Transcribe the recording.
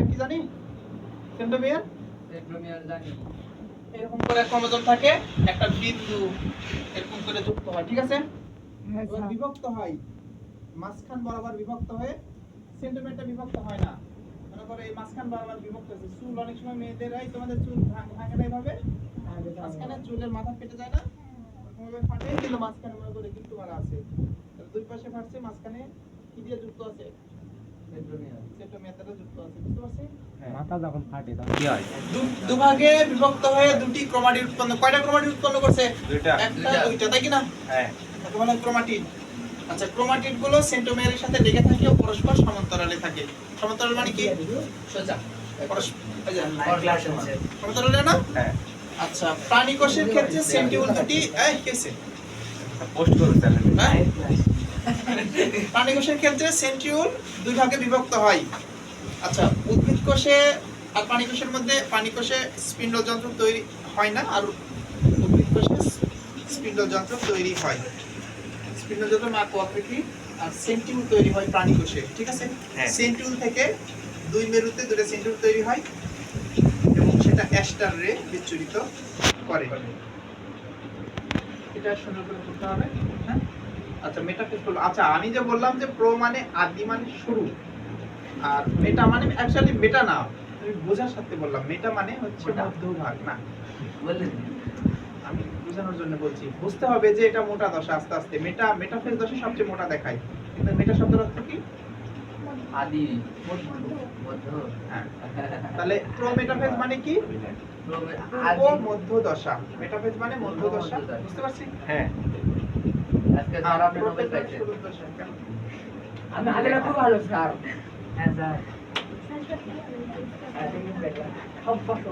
কি জানি? সেন্ট্রোমিয়ার জানি। এরকম করে ক্রোমোজোম থাকে, একটা বিন্দু এরকম করে যুক্ত হয়, ঠিক আছে? এবার বিভক্ত হয়, মাঝখান বরাবর বিভক্ত হয়ে সেন্টিমিটারটা বিভক্ত হয় না। মনে করো এই মাঝখান বরাবর বিভক্ত হচ্ছে। চুল অনেক সময় মেয়েদেরাই তোমাদের চুল ভাঙে না এইভাবে, মাঝখানে চুলের মাথা ফেটে যায় না, ওরকমভাবে ফাটে, কিন্তু মাঝখানে মনে করে কিন্তু মারা আছে। তাহলে দুই পাশে ফাটছে, মাঝখানে কি দিয়ে যুক্ত আছে? সেন্ট্রোমিয়ারটা যুক্ত আছে, বুঝতে পারছিস? মাথা যখন ফাটে তখন কি হয়? দুভাগে বিভক্ত হয়ে দুটি ক্রোমাটিড উৎপন্ন, কয়টা ক্রোমাটিড উৎপন্ন করছে? দুইটা। একটা দুইটা, তাই কি না? হ্যাঁ। এটা বলে ক্রোমাটিড। আচ্ছা, ক্রোমাটিড গুলো সেন্ট্রোমিয়ারের সাথে লেগে থাকে ও পরস্পর সমান্তরালে থাকে। সমান্তরাল মানে কি? সোজা। সমান্তরালে না? হ্যাঁ। আচ্ছা, প্রাণী কোষের ক্ষেত্রে সেন্টিউল দুটি কেসে পোস্ট করো চ্যানেলে। প্রাণী কোষের ক্ষেত্রে সেন্টিউল দুই ভাগে বিভক্ত হয়। আচ্ছা, উদ্ভিদ কোষে আর প্রাণী কোষের মধ্যে, প্রাণী কোষে স্পিন্ডল যন্ত্র তৈরি হয় না, আর উদ্ভিদ কোষে স্পিন্ডল যন্ত্র তৈরি হয়। স্পিন্ডল যন্ত্র মা কোয়াকৃতি, আর সেন্টিউল তৈরি হয় প্রাণী কোষে, ঠিক আছে? হ্যাঁ। সেন্টিউল থেকে দুই মেরুতে দুটো সেন্টিউল তৈরি হয় এবং সেটা অ্যাস্টার রে বিচ্ছুরিত করে। এটা সুন্দর করে করতে হবে, হ্যাঁ? আচ্ছা, মেটাফেজ বলবো। আচ্ছা, আমি যে বললাম যে প্রো মানে আদি মানে শুরু, আর মেটা মানে অ্যাকচুয়ালি মেটা না, আমি বোঝার সাথে বললাম মেটা মানে হচ্ছে মধ্যভাগ না, বললেন আমি বোঝানোর জন্য বলছি। বুঝতে হবে যে এটা মোটা দশা, আস্তে আস্তে মেটাফেজ দশা সবচেয়ে মোটা দেখায়, কিন্তু মেটা শব্দের অর্থ কি? আদি মধ্য। মধ্য। হ্যাঁ, তাহলে প্রো মেটাফেজ মানে কি? আদি পূর্ব মধ্য দশা। মেটাফেজ মানে মধ্য দশা, বুঝতে পারছি? হ্যাঁ। আজকে স্যার আপনি নোবেল পাইছেন। শুরুর দশা কেন? আমি আগেটা খুব ভালো স্যার। হ্যাঁ স্যার। সব কষ্ট